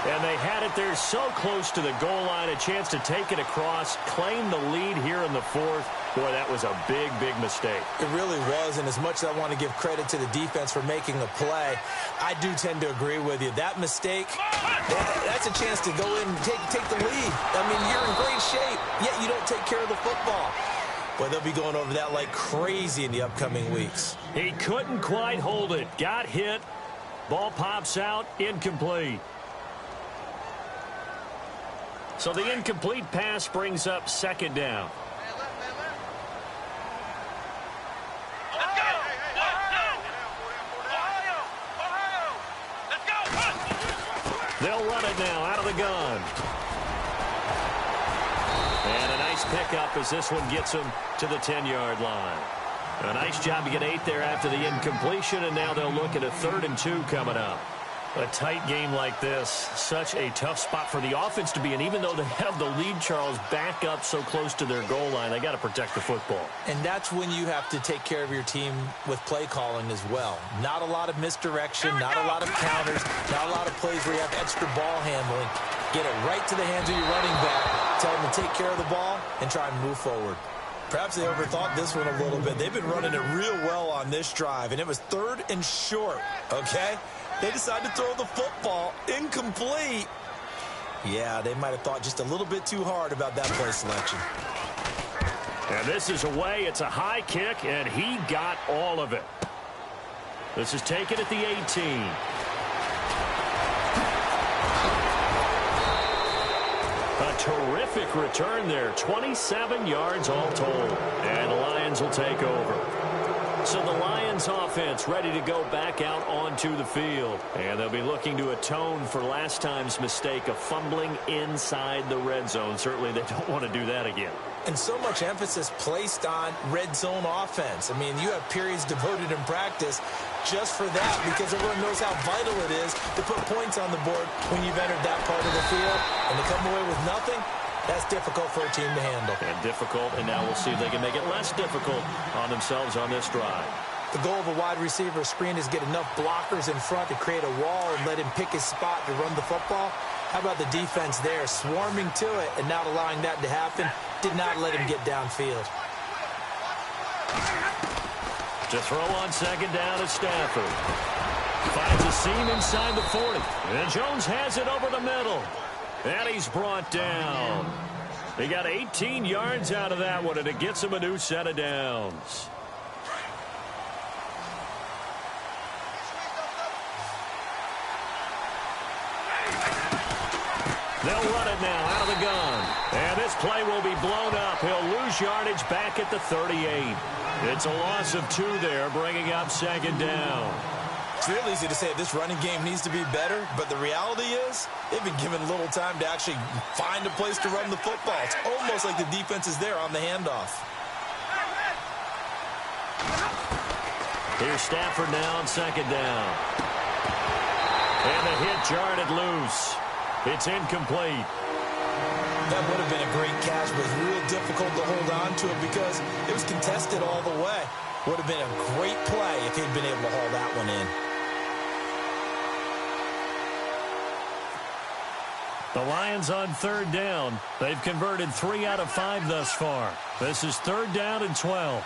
And they had it there so close to the goal line, a chance to take it across, claim the lead here in the fourth. Boy, that was a big, big mistake. It really was, and as much as I want to give credit to the defense for making a play, I do tend to agree with you. That mistake, that's a chance to go in and take the lead. I mean, you're in great shape, yet you don't take care of the football. But they'll be going over that like crazy in the upcoming weeks. He couldn't quite hold it. Got hit. Ball pops out. Incomplete. So the incomplete pass brings up second down. They'll run it now out of the gun. And a nice pickup as this one gets him to the 10-yard line. A nice job to get 8 there after the incompletion, and now they'll look at a 3rd and 2 coming up. A tight game like this, such a tough spot for the offense to be in. Even though they have the lead, Charles, back up so close to their goal line, they got to protect the football. And that's when you have to take care of your team with play calling as well. Not a lot of misdirection, not a lot of counters, not a lot of plays where you have extra ball handling. Get it right to the hands of your running back, tell them to take care of the ball, and try and move forward. Perhaps they overthought this one a little bit. They've been running it real well on this drive, and it was 3rd and short, okay? They decided to throw the football incomplete. Yeah, they might have thought just a little bit too hard about that play selection. And this is away. It's a high kick, and he got all of it. This is taken at the 18. A terrific return there. 27 yards all told. And the Lions will take over. So the Lions offense ready to go back out onto the field. And they'll be looking to atone for last time's mistake of fumbling inside the red zone. Certainly they don't want to do that again. And so much emphasis placed on red zone offense. I mean, you have periods devoted in practice just for that because everyone knows how vital it is to put points on the board when you've entered that part of the field. And to come away with nothing, that's difficult for a team to handle. And difficult, and now we'll see if they can make it less difficult on themselves on this drive. The goal of a wide receiver screen is get enough blockers in front to create a wall and let him pick his spot to run the football. How about the defense there, swarming to it and not allowing that to happen? Did not let him get downfield. To throw on second down is Stafford. Finds a seam inside the 40. And Jones has it over the middle. And he's brought down. He got 18 yards out of that one, and it gets him a new set of downs. They'll run it now out of the gun. And this play will be blown up. He'll lose yardage back at the 38. It's a loss of 2 there, bringing up second down. It's real easy to say this running game needs to be better, but the reality is they've been given little time to actually find a place to run the football. It's almost like the defense is there on the handoff. Here's Stafford now on second down. And the hit jarred it loose. It's incomplete. That would have been a great catch, but it's real difficult to hold on to it because it was contested all the way. Would have been a great play if he'd been able to haul that one in. The Lions on third down. They've converted 3 out of 5 thus far. This is 3rd down and 12.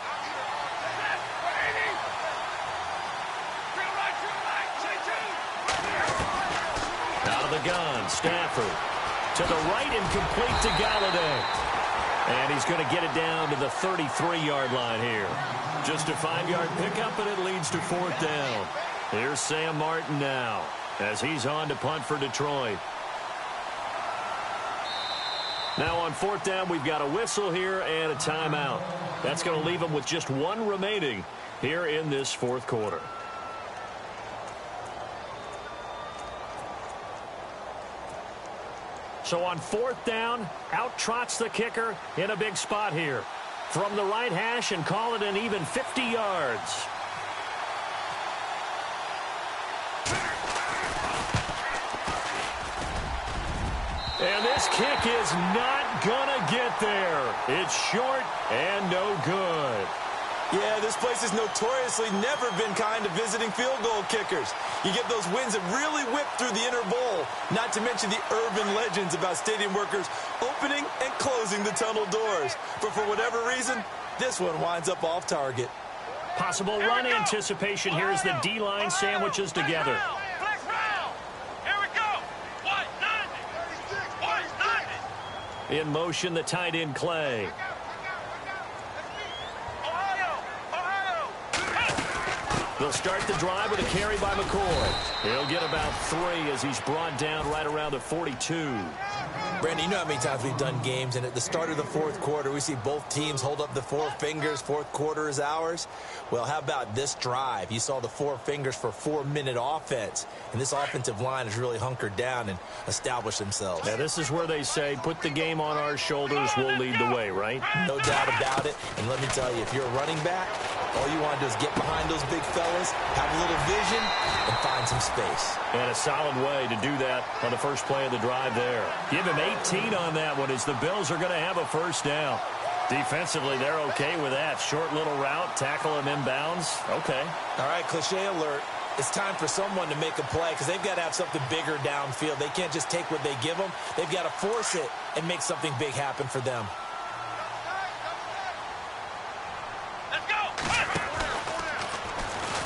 Out of the gun, Stafford. To the right and complete to Galladay. And he's going to get it down to the 33-yard line here. Just a 5-yard pickup, and it leads to 4th down. Here's Sam Martin now as he's on to punt for Detroit. Now on 4th down, we've got a whistle here and a timeout. That's going to leave them with just 1 remaining here in this 4th quarter. So on 4th down, out trots the kicker in a big spot here. From the right hash and call it an even 50 yards. And this kick is not going to get there. It's short and no good. Yeah, this place has notoriously never been kind to visiting field goal kickers. You get those winds that really whip through the inner bowl, not to mention the urban legends about stadium workers opening and closing the tunnel doors. But for whatever reason, this one winds up off target. Possible run anticipation here as the D-line sandwiches together. In motion, the tight end, Clay. They'll start the drive with a carry by McCoy. He'll get about 3 as he's brought down right around the 42. Brandon, you know how many times we've done games, and at the start of the 4th quarter, we see both teams hold up the 4 fingers. 4th quarter is ours. Well, how about this drive? You saw the 4 fingers for 4-minute offense, and this offensive line has really hunkered down and established themselves. Now, this is where they say, put the game on our shoulders, we'll lead the way, right? No doubt about it. And let me tell you, if you're a running back, all you want to do is get behind those big fellas, have a little vision, and find some space. And a solid way to do that on the first play of the drive there. Give him 18 on that one as the Bills are going to have a 1st down. Defensively, they're okay with that. Short little route, tackle him inbounds. Okay. All right, cliche alert. It's time for someone to make a play because they've got to have something bigger downfield. They can't just take what they give them. They've got to force it and make something big happen for them.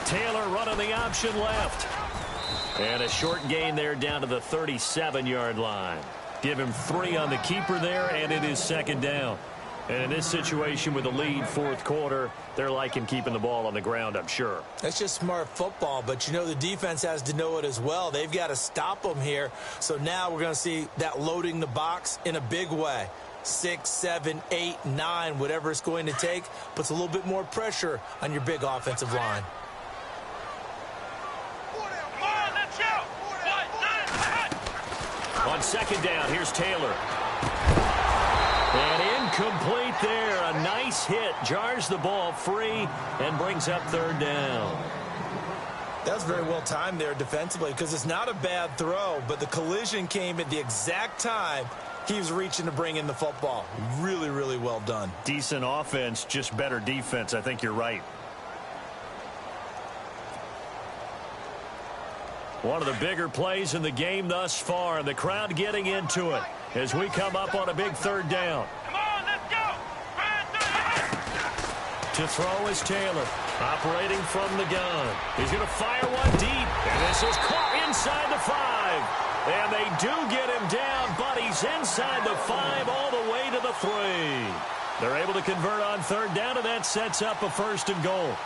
Taylor running the option left. And a short gain there down to the 37-yard line. Give him 3 on the keeper there, and it is 2nd down. And in this situation with the lead 4th quarter, they're liking keeping the ball on the ground, I'm sure. That's just smart football, but you know the defense has to know it as well. They've got to stop them here. So now we're going to see that loading the box in a big way. 6, 7, 8, 9, whatever it's going to take, puts a little bit more pressure on your big offensive line. On 2nd down, here's Taylor. And incomplete there. A nice hit. Jars the ball free and brings up 3rd down. That was very well timed there defensively because it's not a bad throw, but the collision came at the exact time he was reaching to bring in the football. Really, really well done. Decent offense, just better defense. I think you're right. One of the bigger plays in the game thus far, and the crowd getting into it as we come up on a big 3rd down. Come on, let's go! To throw is Taylor, operating from the gun. He's going to fire one deep, and this is caught inside the 5. And they do get him down, but he's inside the 5 all the way to the 3. They're able to convert on 3rd down, and that sets up a 1st and goal.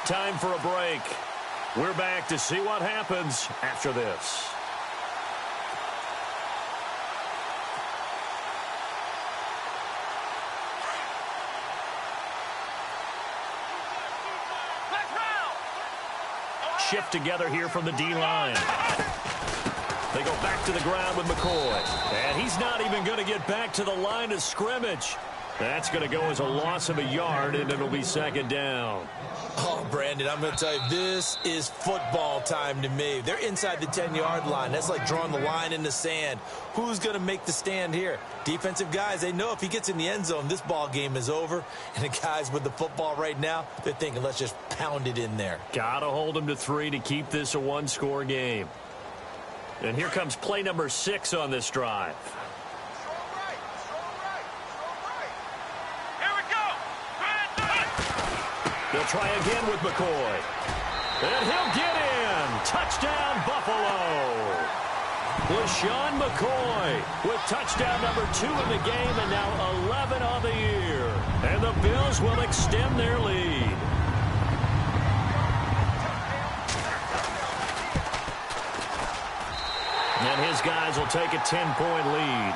Time for a break. We're back to see what happens after this. Shift together here from the D-line. They go back to the ground with McCoy. And he's not even going to get back to the line of scrimmage. That's going to go as a loss of a yard, and it'll be second down. Oh, Brandon, I'm going to tell you, this is football time to me. They're inside the 10-yard line. That's like drawing the line in the sand. Who's going to make the stand here? Defensive guys, they know if he gets in the end zone, this ball game is over. And the guys with the football right now, they're thinking, let's just pound it in there. Got to hold them to 3 to keep this a one-score game. And here comes play number 6 on this drive. They'll try again with McCoy. And he'll get in. Touchdown, Buffalo. LaShawn McCoy with touchdown number 2 in the game and now 11 on the year. And the Bills will extend their lead. And his guys will take a 10-point lead.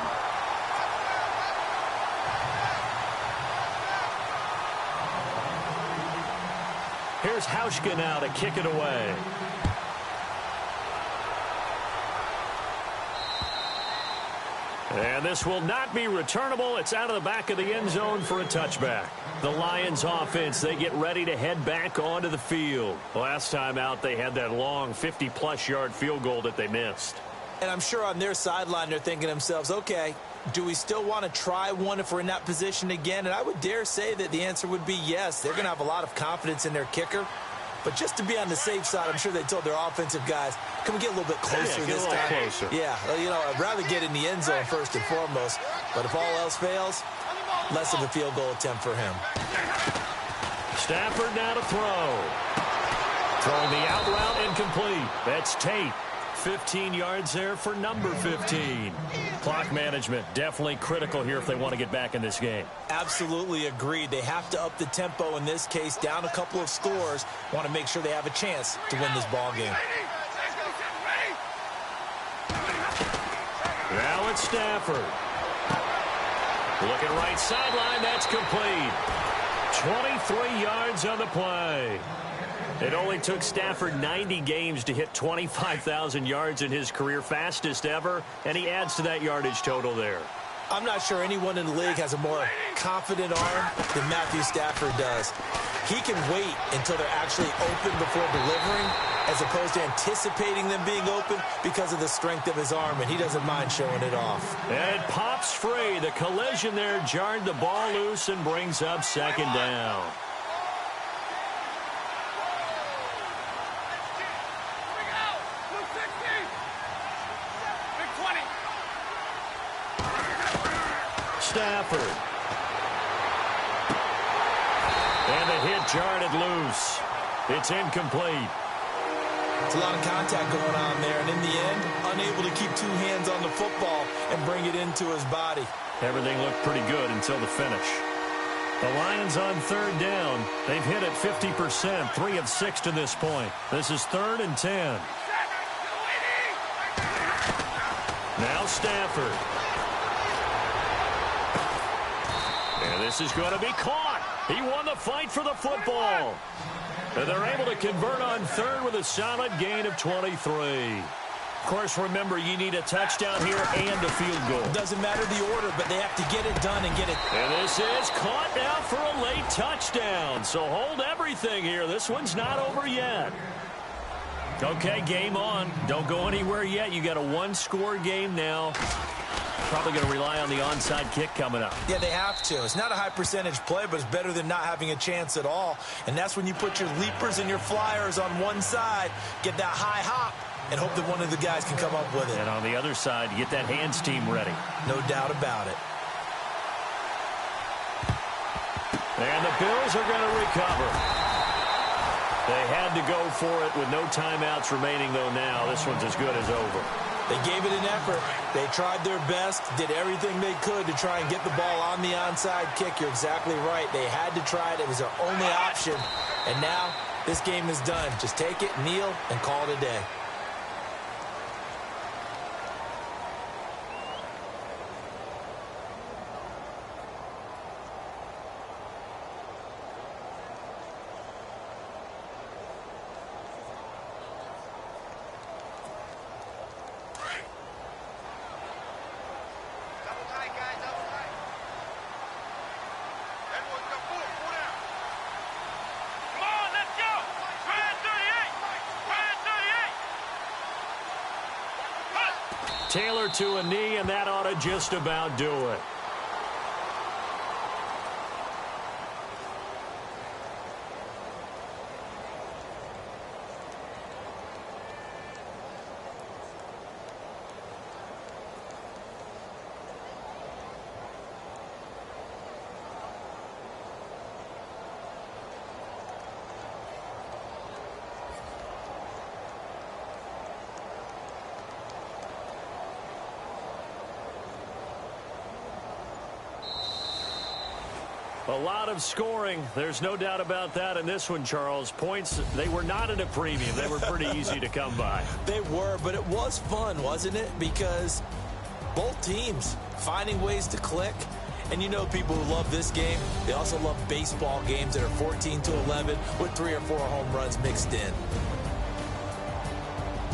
Here's Hauschka now to kick it away. And this will not be returnable. It's out of the back of the end zone for a touchback. The Lions offense, they get ready to head back onto the field. Last time out, they had that long 50-plus yard field goal that they missed. And I'm sure on their sideline they're thinking to themselves, okay, do we still want to try one if we're in that position again? And I would dare say that the answer would be yes. They're going to have a lot of confidence in their kicker. But just to be on the safe side, I'm sure they told their offensive guys, can we get a little bit closer this time? Closer. Yeah, you know, I'd rather get in the end zone first and foremost. But if all else fails, less of a field goal attempt for him. Stafford now to throw. Throwing the out route incomplete. That's Tate. 15 yards there for number 15. Clock management definitely critical here if they want to get back in this game. Absolutely agreed. They have to up the tempo in this case, down a couple of scores. Want to make sure they have a chance to win this ball game. Now it's Stafford. Looking right sideline. That's complete. 23 yards on the play. It only took Stafford 90 games to hit 25,000 yards in his career, fastest ever, and he adds to that yardage total there. I'm not sure anyone in the league has a more confident arm than Matthew Stafford does. He can wait until they're actually open before delivering as opposed to anticipating them being open because of the strength of his arm, and he doesn't mind showing it off. And it pops free. The collision there jarred the ball loose and brings up second down. Stafford. And the hit jarred it loose. It's incomplete. It's a lot of contact going on there, and in the end, unable to keep 2 hands on the football and bring it into his body. Everything looked pretty good until the finish. The Lions on third down. They've hit it 50%, 3 of 6 to this point. This is 3rd and 10. Now Stafford. And this is going to be caught. He won the fight for the football. And they're able to convert on third with a solid gain of 23. Of course, remember, you need a touchdown here and a field goal. Doesn't matter the order, but they have to get it done and get it. And this is caught now for a late touchdown. So hold everything here. This one's not over yet. Okay, game on. Don't go anywhere yet. You got a one-score game now. Probably going to rely on the onside kick coming up. Yeah, they have to. It's not a high percentage play, but it's better than not having a chance at all. And that's when you put your leapers and your flyers on one side, get that high hop, and hope that one of the guys can come up with it. And on the other side, you get that hands team ready. No doubt about it. And the Bills are going to recover. They had to go for it with no timeouts remaining, though, now. This one's as good as over. They gave it an effort. They tried their best, did everything they could to try and get the ball on the onside kick. You're exactly right. They had to try it. It was their only option. And now this game is done. Just take it, kneel, and call it a day. Taylor to a knee, and that ought to just about do it. A lot of scoring. There's no doubt about that in this one, Charles. Points, they were not at a premium. They were pretty easy to come by. They were, but it was fun, wasn't it? Because both teams finding ways to click. And you know people who love this game, they also love baseball games that are 14-11 with 3 or 4 home runs mixed in.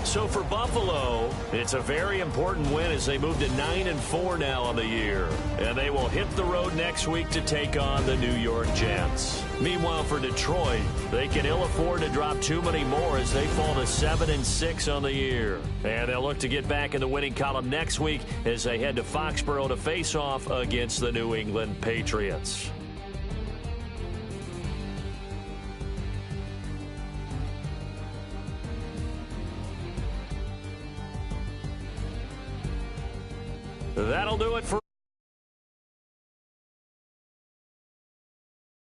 So for Buffalo, it's a very important win as they move to 9-4 now on the year. And they will hit the road next week to take on the New York Jets. Meanwhile, for Detroit, they can ill afford to drop too many more as they fall to 7-6 on the year. And they'll look to get back in the winning column next week as they head to Foxborough to face off against the New England Patriots. That'll do it for